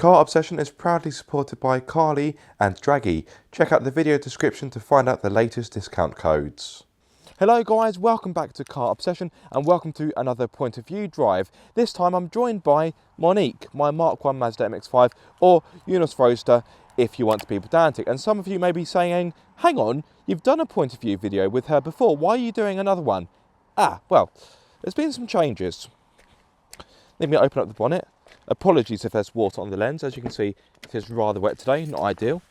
Car Obsession is proudly supported by Carly and Draggy. Check out the video description to find out the latest discount codes. Hello guys, welcome back to Car Obsession and welcome to another point of view drive. This time I'm joined by Monique, my Mk1 Mazda MX-5, or Yunus Roadster if you want to be pedantic. And some of you may be saying, hang on, you've done a point of view video with her before, why are you doing another one? Well, there's been some changes. Let me open up the bonnet. Apologies if there's water on the lens. As you can see, it is rather wet today, not ideal.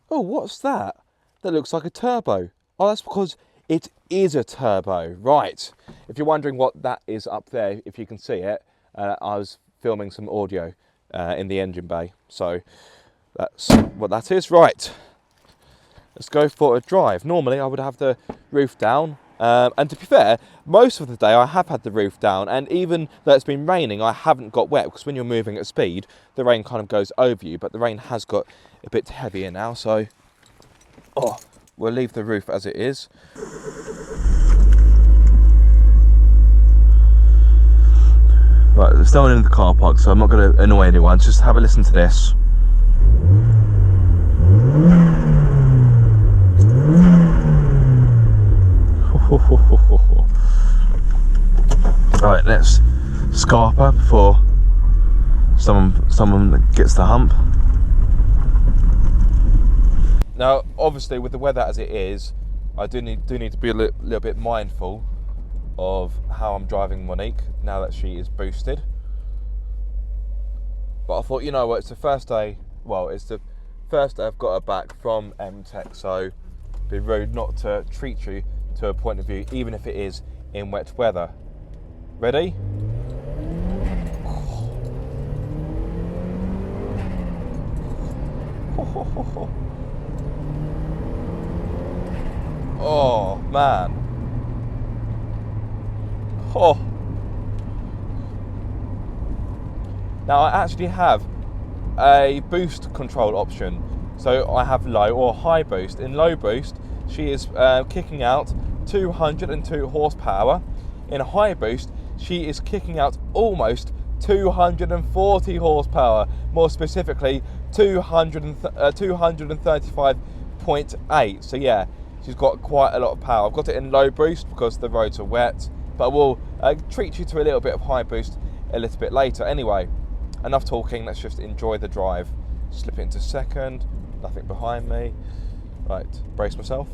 Oh, what's that? That looks like a turbo. Oh, that's because it is a turbo. Right. If you're wondering what that is up there, if you can see it, I was filming some audio in the engine bay. So that's what that is. Right. Let's go for a drive. Normally I would have the roof down, and to be fair, most of the day I have had the roof down, and even though it's been raining, I haven't got wet, because when you're moving at speed, the rain kind of goes over you, but the rain has got a bit heavier now, so we'll leave the roof as it is. Right, there's no one in the car park, so I'm not going to annoy anyone, just have a listen to this. Right, let's scarper before someone gets the hump. Now, obviously, with the weather as it is, I do need to be a little bit mindful of how I'm driving Monique now that she is boosted. But I thought, you know what, it's the first day. Well, it's the first day I've got her back from M-Tech, so it'd be rude not to treat you to a point of view, even if it is in wet weather. Ready? Oh man. Oh. Now I actually have a boost control option. So I have low or high boost. In low boost, she is kicking out 202 horsepower. In high boost, she is kicking out almost 240 horsepower. More specifically, 235.8. So yeah, she's got quite a lot of power. I've got it in low boost because the roads are wet, but we'll treat you to a little bit of high boost a little bit later. Anyway, enough talking, let's just enjoy the drive. Slip it into second, nothing behind me. Right, brace myself.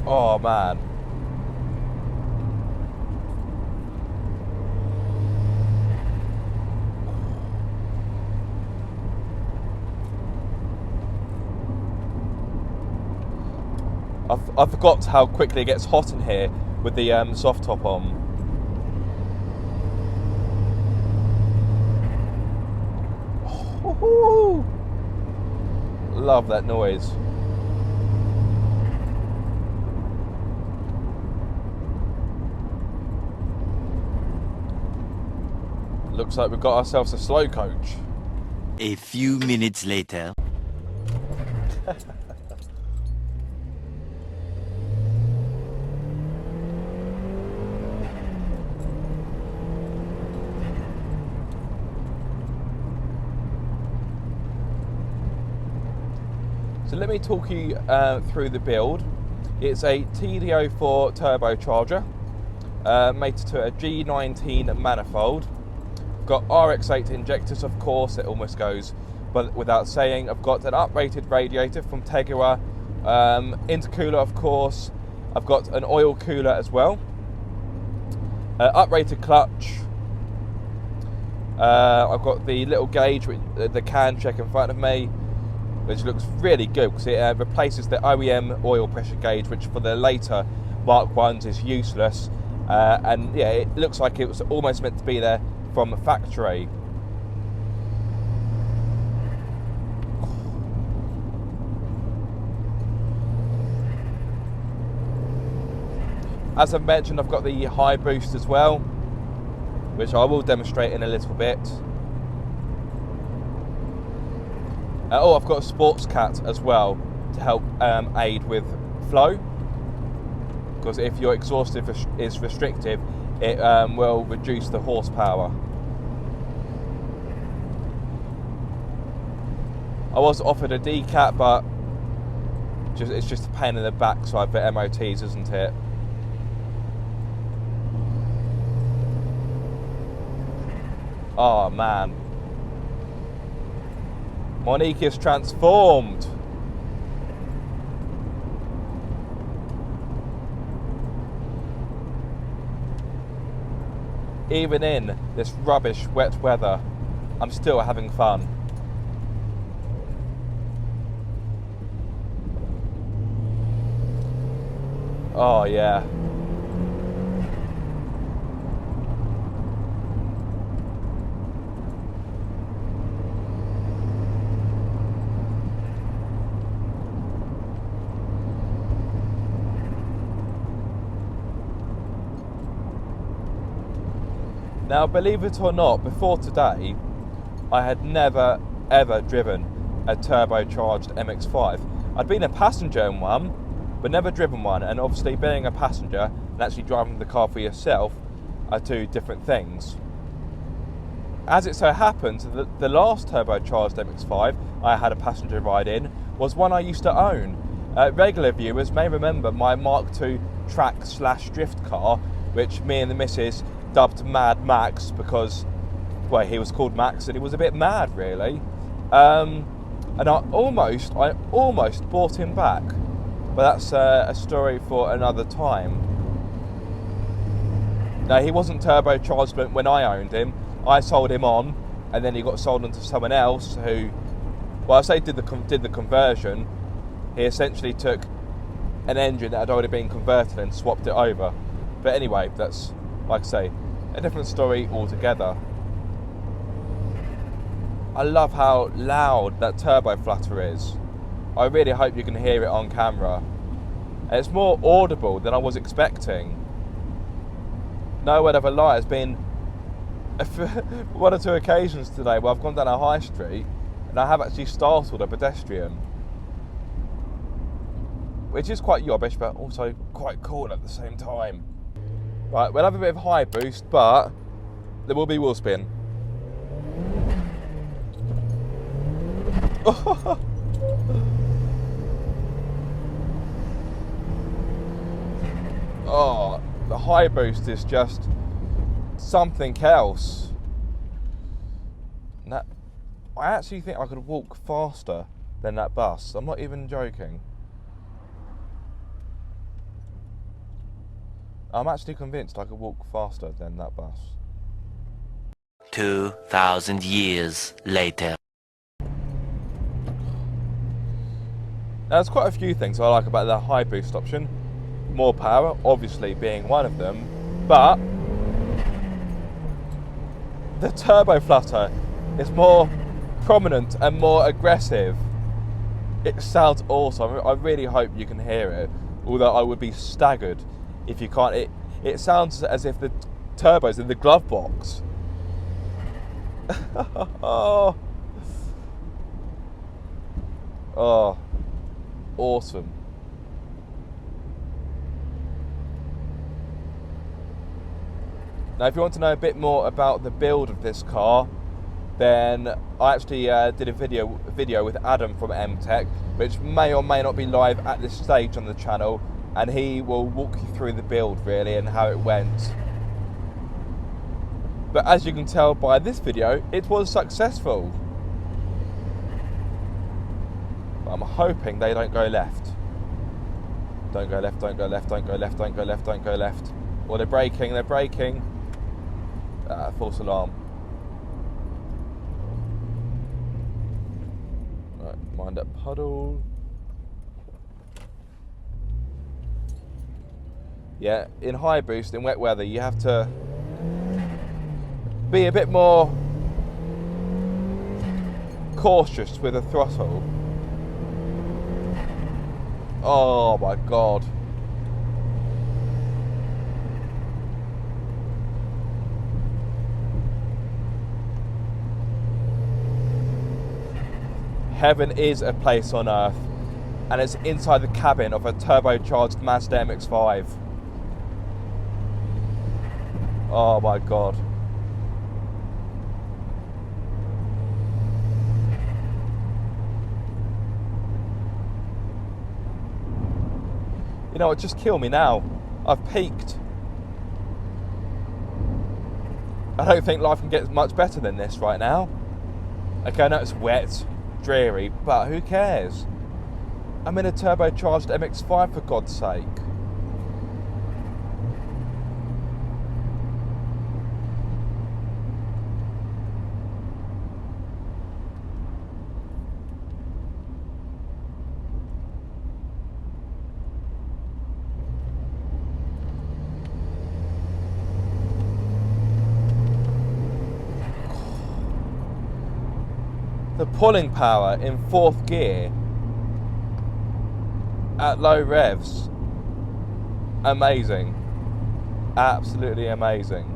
Oh man. I forgot how quickly it gets hot in here with the soft top on. Oh, love that noise. Looks like we've got ourselves a slow coach. A few minutes later. So let me talk you through the build. It's a TD04 turbocharger, mated to a G19 manifold. Got RX8 injectors, of course, it almost goes but without saying. I've got an uprated radiator from Tegua, intercooler, of course. I've got an oil cooler as well, uprated clutch. I've got the little gauge with the can check in front of me, which looks really good because it replaces the OEM oil pressure gauge, which for the later Mark 1s is useless. And yeah, it looks like it was almost meant to be there from the factory. As I've mentioned, I've got the high boost as well, which I will demonstrate in a little bit. Oh, I've got a sports cat as well to help aid with flow. Because if your exhaust is restrictive, it will reduce the horsepower. I was offered a decat, but it's just a pain in the backside for MOTs, isn't it? Oh man. Monique is transformed. Even in this rubbish wet weather, I'm still having fun. Oh yeah. Now, believe it or not, before today, I had never ever driven a turbocharged MX-5. I'd been a passenger in one, but never driven one, and obviously being a passenger and actually driving the car for yourself are two different things. As it so happens, the last turbocharged MX-5 I had a passenger ride in was one I used to own. Regular viewers may remember my Mark II track/drift car, which me and the missus dubbed Mad Max because, well, he was called Max and he was a bit mad, really. And I almost bought him back, but that's a story for another time. No, he wasn't turbocharged when I owned him. I sold him on, and then he got sold on to someone else who, well, I say did the conversion. He essentially took an engine that had already been converted and swapped it over. But anyway, that's, like I say, a different story altogether. I love how loud that turbo flutter is. I really hope you can hear it on camera. And it's more audible than I was expecting. No word of a lie, it's been one or two occasions today where I've gone down a high street and I have actually startled a pedestrian. Which is quite yobbish, but also quite cool at the same time. Right, we'll have a bit of high boost, but there will be wheel spin. Oh, the high boost is just something else. Now, I actually think I could walk faster than that bus. I'm not even joking. I'm actually convinced I could walk faster than that bus. 2,000 years later. Now, there's quite a few things I like about the high boost option. More power, obviously, being one of them, but the turbo flutter is more prominent and more aggressive. It sounds awesome. I really hope you can hear it, although I would be staggered if you can't. It sounds as if the turbo's in the glove box. Oh, awesome. Now, if you want to know a bit more about the build of this car, then I actually did a video with Adam from M-Tech, which may or may not be live at this stage on the channel, and he will walk you through the build really and how it went. But as you can tell by this video, it was successful. But I'm hoping they don't go left. Don't go left, don't go left, don't go left, don't go left, don't go left. Or they're braking, they're braking. False alarm. Right, mind that puddle. Yeah, in high boost, in wet weather, you have to be a bit more cautious with the throttle. Oh my God. Heaven is a place on earth, and it's inside the cabin of a turbocharged Mazda MX-5. Oh my god. You know what, just kill me now. I've peaked. I don't think life can get much better than this right now. Okay, I know it's wet, dreary, but who cares? I'm in a turbocharged MX-5 for God's sake. The pulling power in 4th gear at low revs, amazing, absolutely amazing.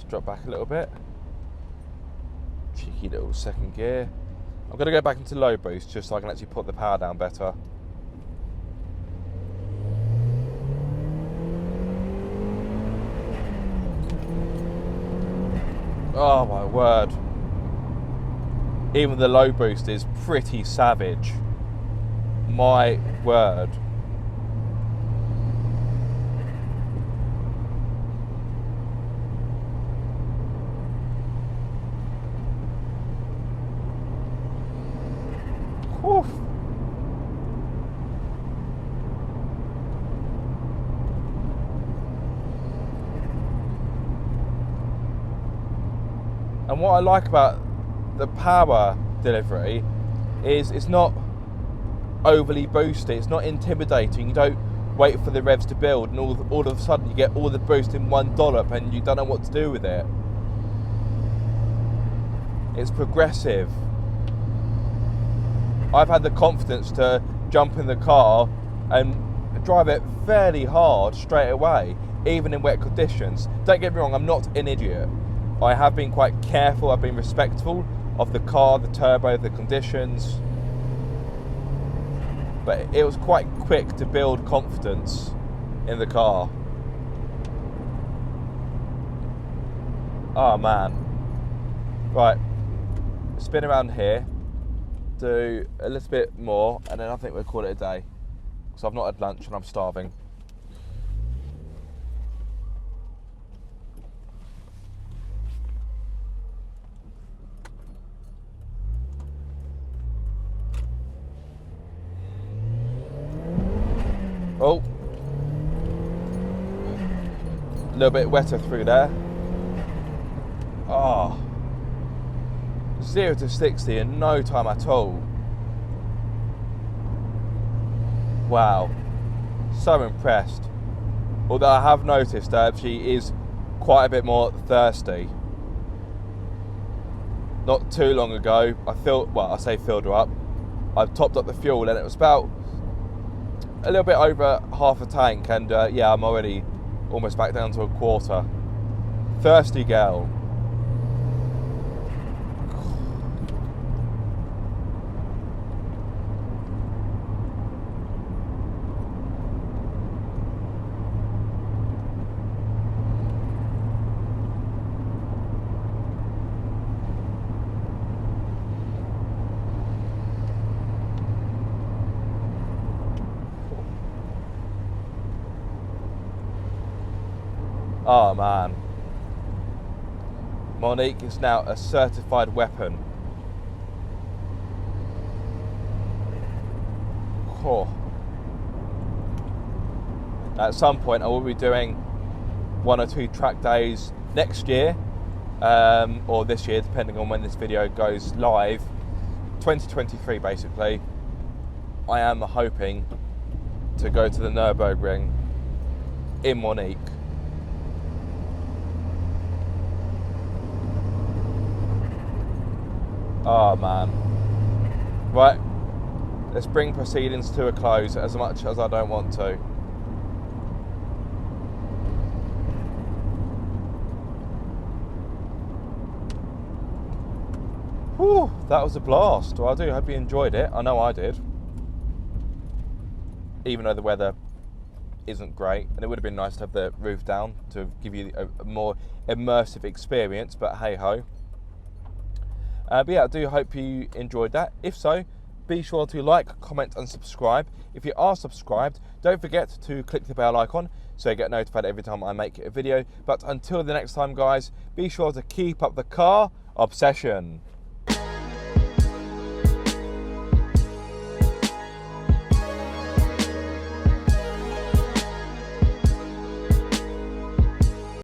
Drop back a little bit. Cheeky little 2nd gear. I'm going to go back into low boost just so I can actually put the power down better. Oh my word. Even the low boost is pretty savage. My word. Oof. And what I like about the power delivery is it's not overly boosty, it's not intimidating. You don't wait for the revs to build and all of a sudden you get all the boost in one dollop and you don't know what to do with it. It's progressive. I've had the confidence to jump in the car and drive it fairly hard straight away, even in wet conditions. Don't get me wrong, I'm not an idiot. I have been quite careful, I've been respectful of the car, the turbo, the conditions. But it was quite quick to build confidence in the car. Oh man. Right, spin around here. Do a little bit more and then I think we'll call it a day. So I've not had lunch and I'm starving. Oh, a little bit wetter through there. Oh. 0 to 60 in no time at all. Wow, so impressed. Although I have noticed that she is quite a bit more thirsty. Not too long ago, I filled her up. I've topped up the fuel and it was about a little bit over half a tank, and yeah, I'm already almost back down to a quarter. Thirsty girl. Oh man, Monique is now a certified weapon. Oh. At some point I will be doing 1 or 2 track days next year, or this year depending on when this video goes live. 2023 basically. I am hoping to go to the Nürburgring in Monique. Oh man. Right, let's bring proceedings to a close as much as I don't want to. Whew, that was a blast. Well, I do hope you enjoyed it. I know I did. Even though the weather isn't great, and it would have been nice to have the roof down to give you a more immersive experience, but hey ho. But yeah, I do hope you enjoyed that. If so, be sure to like, comment and subscribe. If you are subscribed, don't forget to click the bell icon so you get notified every time I make a video. But until the next time guys, be sure to keep up the car obsession.